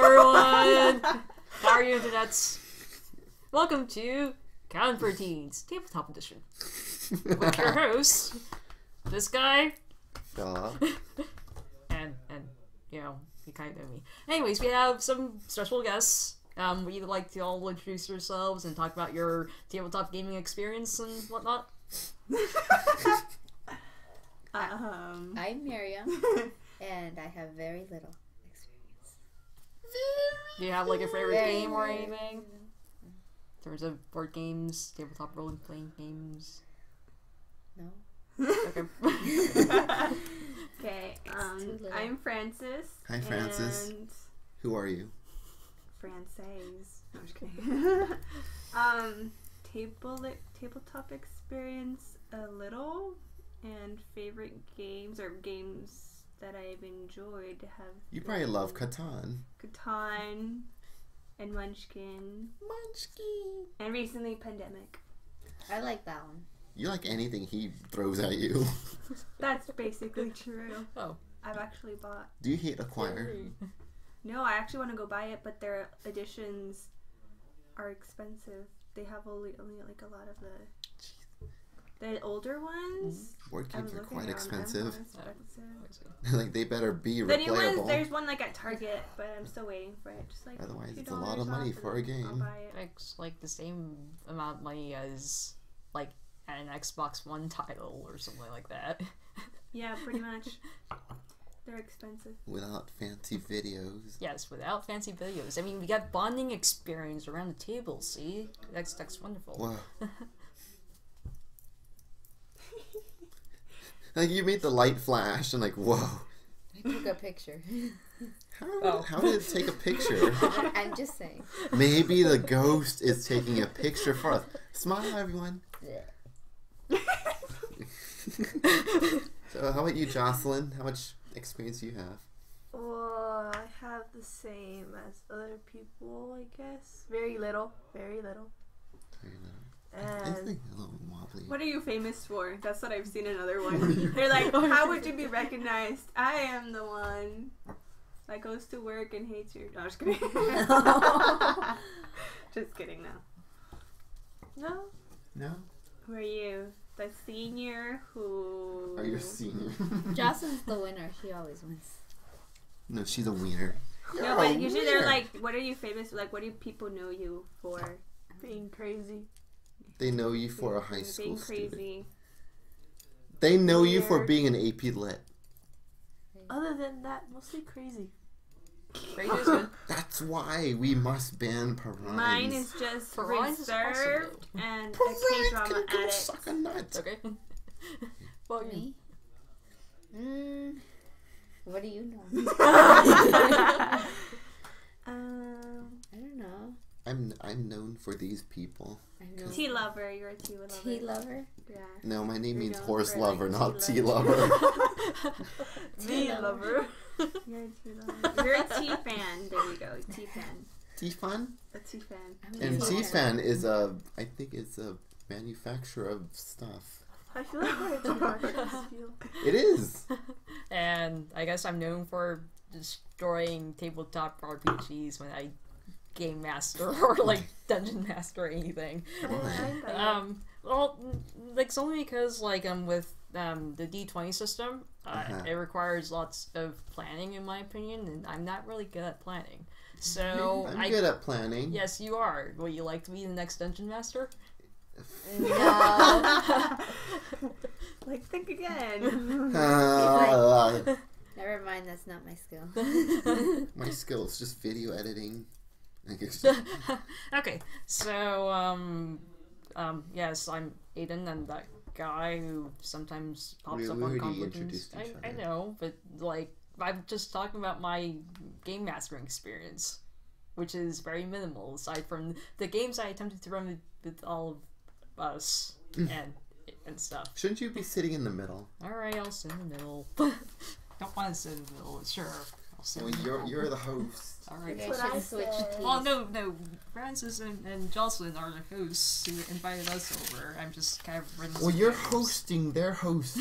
everyone! How are you, internets? Welcome to Conproteens, Tabletop Edition. With your host, this guy, and you know, you kind of know me. Anyways, we have some special guests. Would you like to all introduce yourselves and talk about your tabletop gaming experience and whatnot? I'm Miriam, and I have very little experience. Do you have like a favorite game or anything? In terms of board games, tabletop role-playing games? No. Okay. Okay, I'm Francis. Hi, Francis. And who are you? Frances. No, I'm just kidding. Tabletop experience a little, and favorite games or games that I've enjoyed have. You probably love Catan. Catan and Munchkin. Munchkin. And recently Pandemic. I like that one. You like anything he throws at you. That's basically true. Oh. I've actually bought. Do you hate Acquire? No, I actually want to go buy it, but their editions are expensive. They have only like a lot of the older ones. Board games are quite expensive. Oh. Like, they better be The new replayable. ones, there's one like at Target, but I'm still waiting for it. Just like Otherwise, it's a $2 lot of money off, for a and game. I'll buy it. It's like the same amount of money as like an Xbox One title or something like that. Yeah, pretty much. They're expensive. Without fancy videos. Yes, without fancy videos. I mean, we got bonding experience around the table, see? That's wonderful. Wow. Like, you made the light flash and like, whoa. I took a picture. How did it take a picture? I'm just saying. Maybe the ghost is taking a picture for us. Smile, everyone. So, how about you, Jocelyn? How much experience do you have? Well, I have the same as other people, I guess. Very little. Very little. I And think a little wobbly. What are you famous for? That's what I've seen in other ones. They're like, how would you be recognized? I am the one that goes to work and hates your. No, just kidding. Just kidding. No. No? Who are you? The senior who? Are you a senior? Jocelyn's the winner. She always wins. No, she's a wiener. No, but usually they're like, what are you famous for? Like, what do people know you for? being crazy. They know you for a high school Being student. crazy. They know you for Weird. being an AP Lit. Other than that, mostly crazy. Great is good. That's why we must ban Piranhas. Mine is just Piranhas is reserved awesome, and a Piranha K-drama can go addict. suck a nut. Okay. Well, Me? What do you know? I don't know. I'm known for these people. I know. Tea lover, you're a tea lover. Tea lover? Yeah. No, my name You're means known horse for, lover, like, not tea tea lover. Tea lover. You're a tea lover. You're a tea fan. There you go. Tea fan. Tea Fun? A tea fan. I'm And a Tea fan. Fan is I think it's a manufacturer of stuff. I feel like we're in Natasha's field. It is. and I guess I'm known for destroying tabletop RPGs when I game master or like dungeon master or anything. Well, like it's only because like with the D20 system, it requires lots of planning in my opinion, and I'm not really good at planning. So I'm good at planning. Yes, you are. Would you like to be the next dungeon master? No. Like, think again. Never mind, that's not my skill. My skill is just video editing. I guess. Okay, so yes, I'm Aidan, and that guy who sometimes pops up on already Conproteens. introduced each I other. know, but like I'm just talking about my game mastering experience, which is very minimal aside from the games I attempted to run with all of us and stuff. Shouldn't you be sitting in the middle? All right, I'll sit in the middle. Don't want to sit in the middle. Sure, I'll So Well, you're the host. all right. Maybe That's I what I should switch said. teams. Well, no. Francis and Jocelyn are the hosts who invited us over. I'm just kind of running. Well, some you're games. hosting their host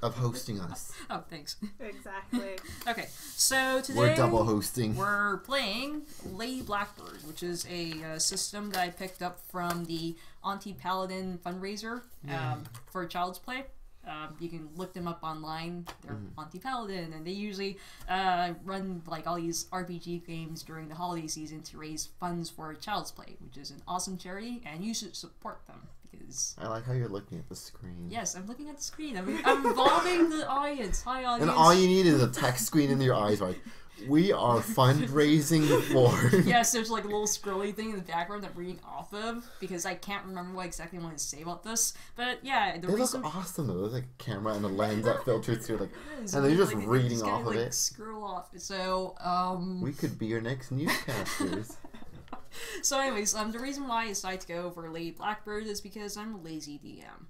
of hosting us. Oh, thanks. Exactly. Okay, so today We're double hosting. we're playing Lady Blackbird, which is a system that I picked up from the Auntie Paladin fundraiser for Child's Play. You can look them up online. They're Auntie Paladin, and they usually run like all these RPG games during the holiday season to raise funds for Child's Play, which is an awesome charity, and you should support them because. I like how you're looking at the screen. Yes, I'm looking at the screen. I'm involving the audience. Hi, audience. And all you need is a text screen in your eyes, right? We are fundraising for. Yes, there's like a little scrolly thing in the background that I'm reading off of because I can't remember what exactly I want to say about this. But yeah, the They reason. look awesome though. There's like a camera and a lens that filters through, like, Yes, and then you're just like, reading just kinda, off of like, it. Scroll off. So We could be your next newscasters. So anyways, the reason why I decided to go for Lady Blackbird is because I'm a lazy DM.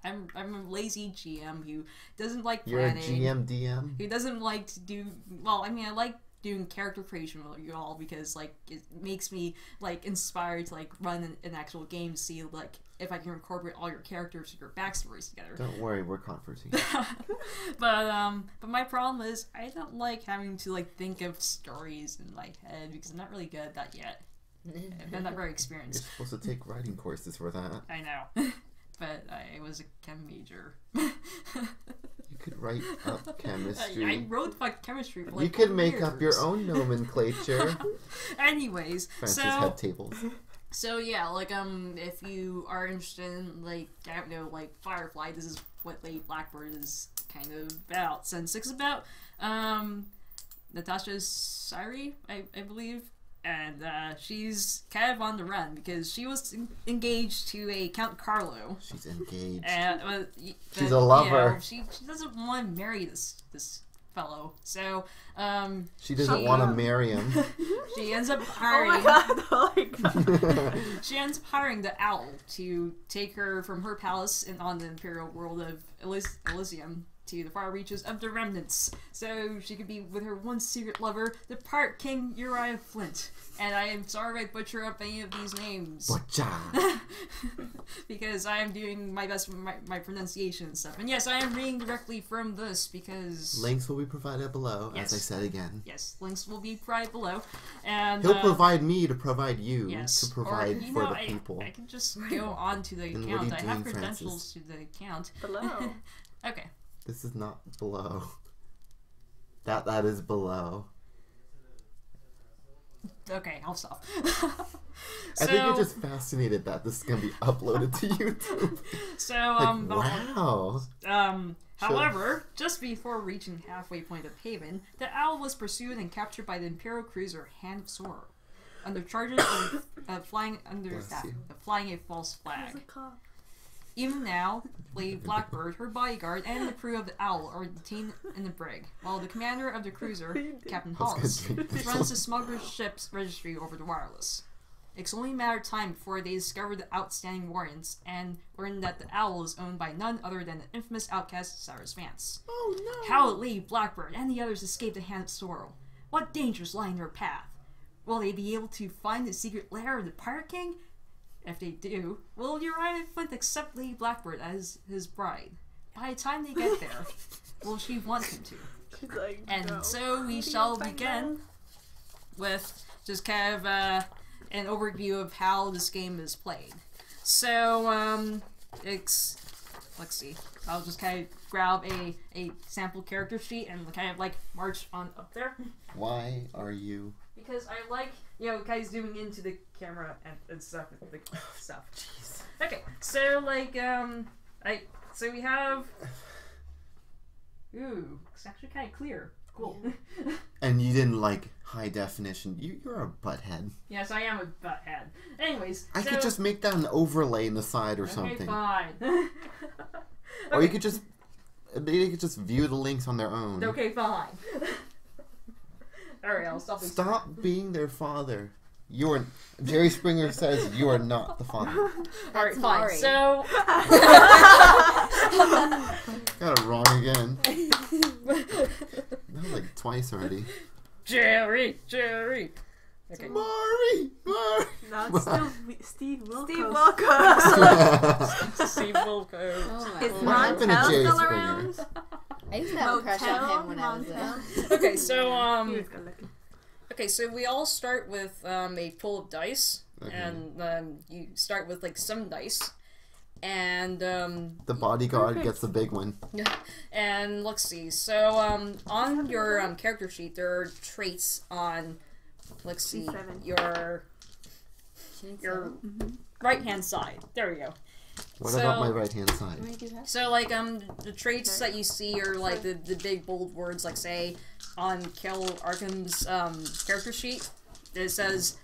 I'm a lazy GM who doesn't like You're a planning. GM DM. Who doesn't like to do well. I mean, I like doing character creation with you all because like it makes me like inspired to like run an actual game to see like if I can incorporate all your characters and your backstories together. Don't worry, we're Conproteens. But my problem is I don't like having to like think of stories in my head because I'm not really good at that yet. I'm not very You're experienced. supposed to take writing courses for that. I know, but I was a chem major. You could write up chemistry. I wrote like chemistry for like You could 4 make up your years. own nomenclature. Anyways, Francis so had tables. So yeah, like if you are interested in like I don't know like Firefly, this is what Lady Blackbird is kind of about. Sen 6 about Natasha's Syri, I believe, and she's kind of on the run because she was engaged to a Count Carlo. She's engaged. And She's a lover. Yeah, she doesn't want to marry this fellow, so She doesn't want to marry him. she ends up Oh hiring. my god! Oh my god! She ends up hiring the owl to take her from her palace and on the imperial world of Elysium to the far reaches of the remnants, so she could be with her one secret lover, the pirate king Uriah Flint. And I am sorry if I butcher up any of these names. Butcha. Because I am doing my best with my pronunciation and stuff. And yes, I am reading directly from this because... Links will be provided below, Yes. as I said again. Yes, links will be provided below. And He'll provide me to provide you yes, to provide or, you for know, the people. I can just go on to the And what are account. you I have doing, credentials Francis? to the account. Below. Okay. This is not below. That is below. Okay, I'll stop. I think you're just fascinated that this is gonna be uploaded to YouTube. So, Wow. however, just before reaching halfway point of Haven, the owl was pursued and captured by the Imperial cruiser Hand of Sorrow, under charges of flying Bless you. flying a false flag. There's a cop. Even now, Lady Blackbird, her bodyguard, and the crew of the Owl are detained in the brig, while the commander of the cruiser, Captain I was Hollis, gonna drink this runs one. the smuggler's ship's registry over the wireless. It's only a matter of time before they discover the outstanding warrants and learn that the Owl is owned by none other than the infamous outcast Cyrus Vance. Oh no. How will Lady Blackbird and the others escape the Hand of Sorrow? What dangers lie in their path? Will they be able to find the secret lair of the Pirate King? If they do, will Uriah Flint accept Lady Blackbird as his bride? By the time they get there, will she want him to? She's like, And no. so we How do you shall find begin with just kind of an overview of how this game is played. So, let's see. I'll just kind of grab a sample character sheet and kind of like march on up there. Why are you? Because I like, kind of zooming into the camera and stuff. Jeez. Okay, so like, so we have. Ooh, it's actually kind of clear. Cool. And you didn't like high definition. You're a butthead. Yes, I am a butthead. Anyways, I could just make that an overlay in the side or okay, something. fine. Or you could just. They could just view the links on their own. Okay, fine. Alright, I'll stop. Stop being their father. Jerry Springer says you are not the father. Alright, That's fine. Maury. So. Got it wrong again. That was like twice already. Jerry. Okay. Mari. No, it's still Steve Wilkos. Steve Wilkos. Oh my Is God. What happened to Montel Jerry still Springer? around? I used to have a crush on him when I was Montel. Okay, He so was good looking. okay, so we all start with a pool of dice, Okay. and you start with like 7 dice, and The bodyguard gets the big one. and let's see. So on your character sheet, there are traits on. Let's see Seven. your right hand side. There we go. What So- about my right hand side? What did you have? So like the traits that you see are like the big bold words, like say on Kel Arkham's character sheet. It says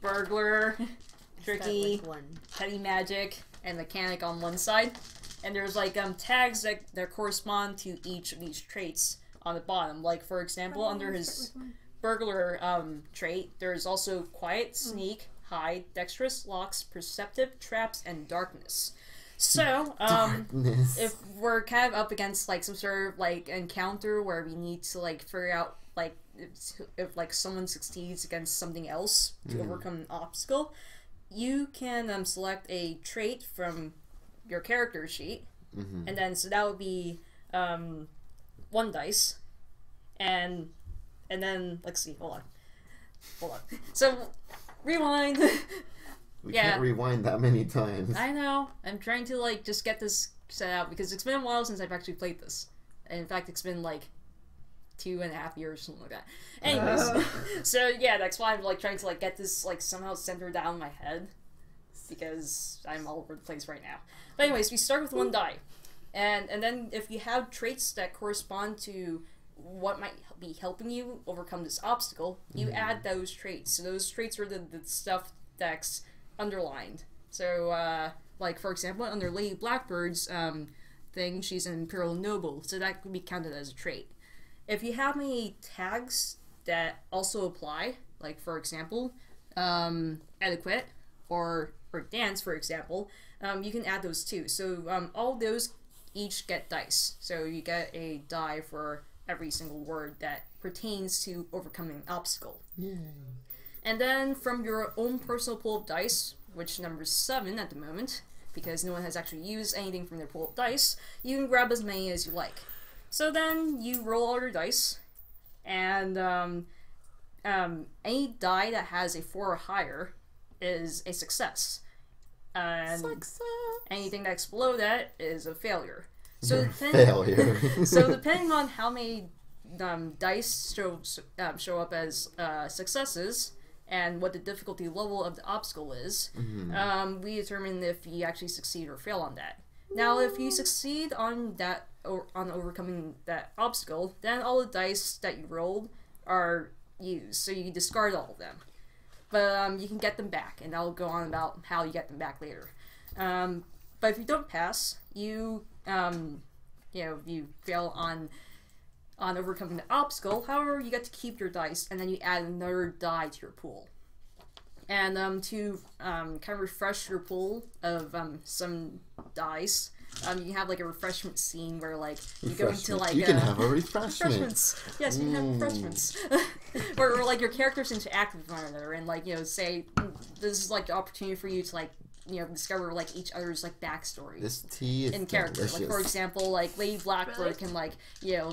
burglar, tricky, Start with 1. petty magic, and mechanic on one side. And there's like tags that correspond to each of these traits on the bottom. Like for example, under his burglar trait, there's also quiet, sneak, hide, dexterous, locks, perceptive, traps, and darkness. So, Darkness. if we're kind of up against like some sort of like encounter where we need to like figure out like if like someone succeeds against something else to overcome an obstacle, you can select a trait from your character sheet, and then so that would be 1 dice, and then let's see, hold on. So rewind. We yeah. can't rewind that many times. I know. I'm trying to like just get this set out because it's been a while since I've actually played this. And in fact, it's been like 2.5 years, something like that. Anyways, so yeah, that's why I'm like trying to like get this like somehow centered down in my head because I'm all over the place right now. But anyways, we start with 1 die, and then if you have traits that correspond to what might be helping you overcome this obstacle, you add those traits. So those traits are the stuff that's underlined. So like for example, under Lady Blackbird's thing, she's an Imperial Noble, so that could be counted as a trait. If you have any tags that also apply, like for example, etiquette or dance, for example, you can add those too. So all those each get dice. So you get a die for every single word that pertains to overcoming an obstacle. Yay. And then from your own personal pool of dice, which numbers 7 at the moment, because no one has actually used anything from their pool of dice, you can grab as many as you like. So then you roll all your dice, and any die that has a 4 or higher is a success. And anything that's below that is a failure. So Failure. so depending on how many dice show up as successes and what the difficulty level of the obstacle is, we determine if you actually succeed or fail on that. Now, if you succeed on that or on overcoming that obstacle, then all the dice that you rolled are used, so you discard all of them. But you can get them back, and I'll go on about how you get them back later. But if you don't pass, you you fail on overcoming the obstacle. However, you get to keep your dice, and then you add another die to your pool. And to kind of refresh your pool of some dice, you can have like a refreshment scene where like you go into like you can have a refreshment. refreshments. Yes, you can have refreshments. or like your characters interact with one another and like say this is like the opportunity for you to like discover like each other's like backstory. This tea is in character. delicious. Like for example, like Lady Blackbird Really? can like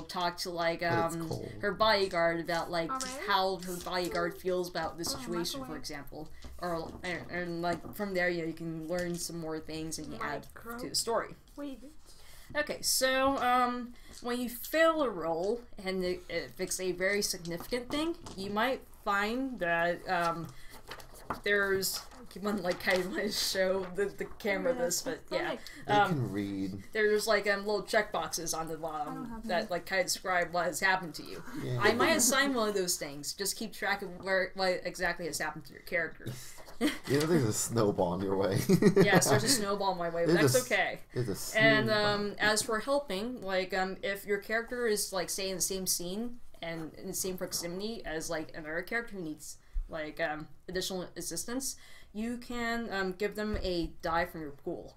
talk to like But it's cold. her bodyguard about like Alright. how her bodyguard feels about the Oh, situation, for microwave. example. Or and like from there you can learn some more things and you add Micro- to the story. Wait. Okay, so when you fail a roll and if it's a very significant thing, you might find that there's one like kind of want to show the camera this, but yeah, They can read. there's like little check boxes on the bottom that like kind of describe what has happened to you. Yeah. I might assign one of those things. Just keep track of what exactly has happened to your character. There's a snowball in your way. Yes, there's a snowball in my way, but There's that's a- okay. There's a And snowball. as for helping, like if your character is like say in the same scene and in the same proximity as like another character who needs like additional assistance, you can give them a die from your pool.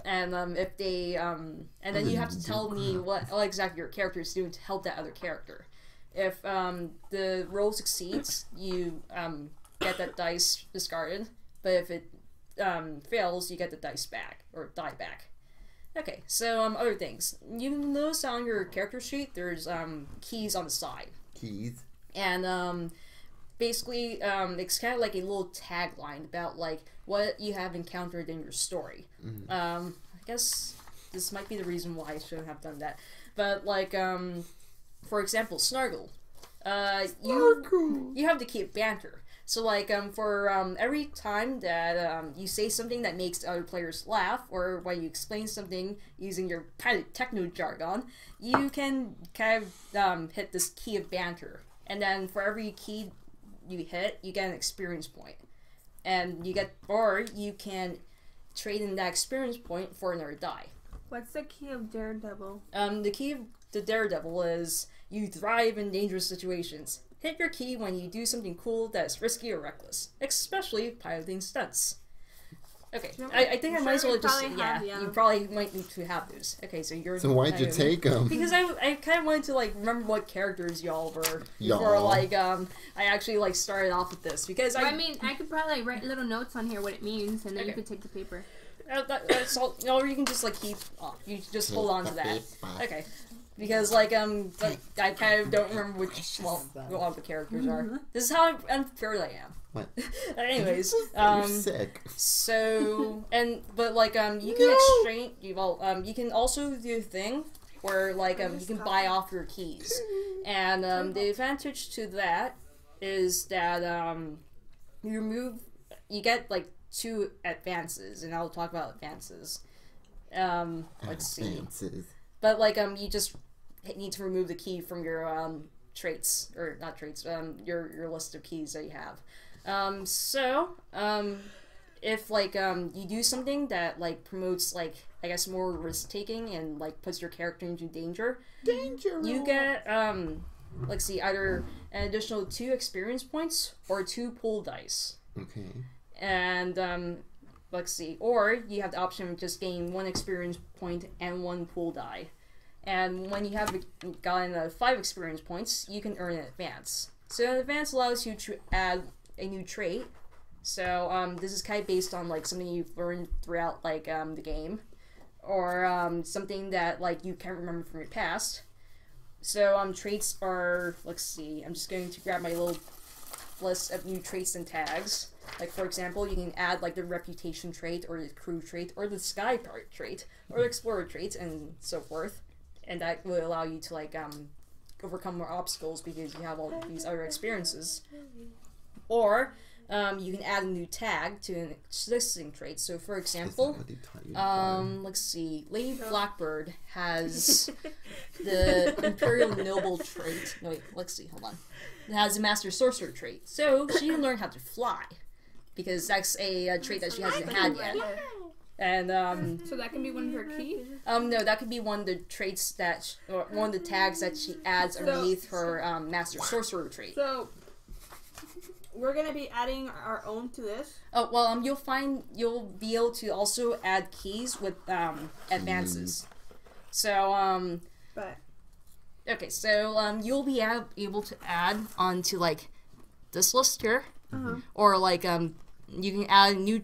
And if they and then you have to tell me what exactly your character is doing to help that other character. if the roll succeeds, you get that dice discarded. But if it fails, you get the dice back or die back. Okay, so other things. You notice on your character sheet there's keys on the side. Keys. And basically it's kind of like a little tagline about like what you have encountered in your story. I guess this might be the reason why I shouldn't have done that. But like for example, Snargle. You have to keep banter. So, like, for every time that you say something that makes other players laugh, or when you explain something using your pilot techno jargon, you can kind of hit this key of banter. And then for every key you hit, you get an experience point. And you get, or you can trade in that experience point for another die. What's the key of Daredevil? The key of the Daredevil is you thrive in dangerous situations. Hit your key when you do something cool that's risky or reckless, especially piloting stunts. Okay, I think I might as well just, you probably might need to have those. Okay, so you're... So why'd you take them? Because I kind of wanted to, like, remember what characters y'all were before, like, I actually, like, started off with this, because I mean, I could probably like, write little notes on here what it means, and then you could take the paper. That's all, or you can just, like, keep... you just hold on to that. Okay. Because, like, I kind of don't remember which, well, what all the characters are. This is how unfair I am. What? Anyways, you're sick. So, but, like, you can exchange, you can also do a thing where, like, you can buy off your keys. And, the advantage to that is that, you get, like, 2 advances, and I'll talk about advances. Let's see. But, like, you just need to remove the key from your, traits, or not traits, your list of keys that you have. If, like, you do something that, like, promotes, like, I guess more risk-taking and, like, puts your character into danger, you get, let's see, either an additional 2 experience points or 2 pool dice. Okay. And, let's see, or you have the option of just gaining 1 experience point and 1 pool die. And when you have gotten 5 experience points, you can earn an advance. So an advance allows you to add a new trait. So this is kind of based on like something you've learned throughout like the game, or something that like you can't remember from your past. So traits are, let's see, I'm just going to grab my little list of new traits and tags. Like, for example, you can add, like, the reputation trait, or the crew trait, or the sky part trait, or the explorer trait, and so forth. And that will allow you to, like, overcome more obstacles because you have all these other experiences. Or, you can add a new tag to an existing trait. So, for example, let's see, Lady Blackbird has the Imperial Noble trait. No, wait, let's see, hold on. It has a Master Sorcerer trait. So, she can learn how to fly. Because that's a trait that she hasn't had yet. And, so that can be one of her keys? No, that could be one of the traits that, or one of the tags that she adds underneath her, Master Sorcerer trait. So, we're gonna be adding our own to this? Oh, well, you'll be able to also add keys with, advances. So, But... Okay, so, you'll be able to add onto, like, this list here. Or, like, you can add a new,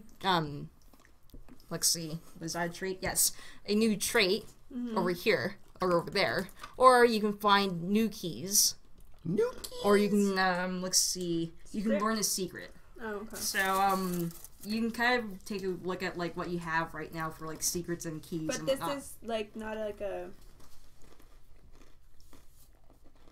let's see, was that a trait? Yes. A new trait over here, or over there. Or you can find new keys. New keys? Or you can, let's see, you can learn a secret. Oh, okay. So, you can kind of take a look at, like, what you have right now for, like, secrets and keys but and this whatnot. is, like, not like a...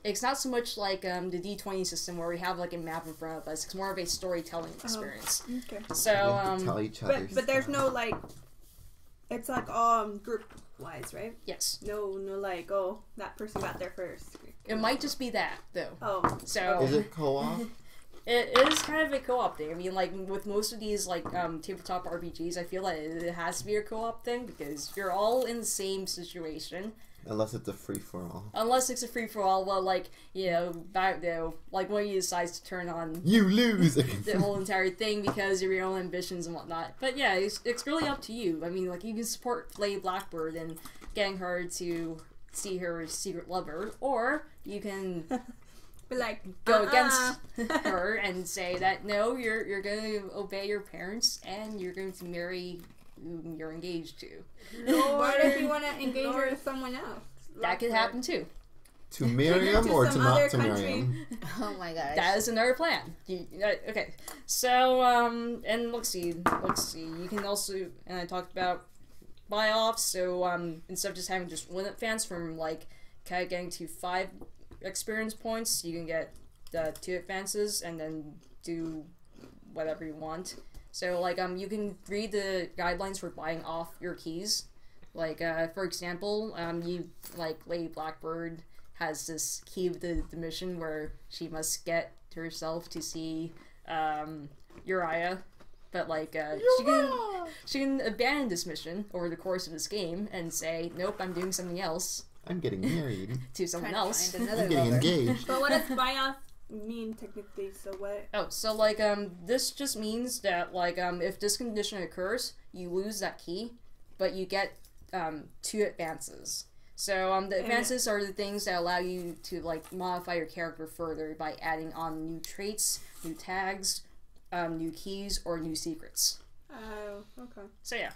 It's not so much like the D20 system where we have like a map in front of us. It's more of a storytelling experience. Okay. So tell each other but there's no like, it's like group wise, right? Yes. No like, oh, that person got there first. It might just be that though. Oh. So is it co-op? It is kind of a co-op thing. I mean, like with most of these like tabletop RPGs, I feel like it has to be a co-op thing because you're all in the same situation. Unless it's a free-for-all. Unless it's a free-for-all, well, like, you know, back though, like when you decide to turn on... You lose! the whole entire thing because of your own ambitions and whatnot. But yeah, it's really up to you. I mean, like, you can support Lady Blackbird and getting her to see her secret lover, or you can But like go against her and say that no, you're going to obey your parents and you're going to marry whom you're engaged to. What if you want to engage her with someone else? That could happen too. To Miriam or to not to Miriam? Oh my gosh. That is another plan. Okay, so and let's see. You can also, and I talked about buy off. So instead of just having just one advance from like kind of getting to 5 experience points, you can get 2 advances and then do whatever you want. So like you can read the guidelines for buying off your keys. Like for example, you like Lady Blackbird has this key of the mission where she must get herself to see Uriah, but like she can abandon this mission over the course of this game and say, nope, I'm doing something else. I'm getting married to someone else. I'm getting engaged. But what does buy off mean technically? So what? Oh, so like this just means that like if this condition occurs, you lose that key, but you get 2 advances. So the advances are the things that allow you to like modify your character further by adding on new traits, new tags, new keys, or new secrets. Oh, okay. So yeah.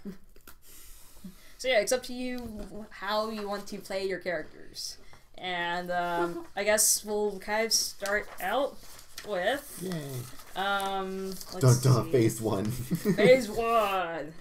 So yeah, it's up to you how you want to play your characters. And I guess we'll kind of start out with Yay. let's see. Phase 1. Phase 1.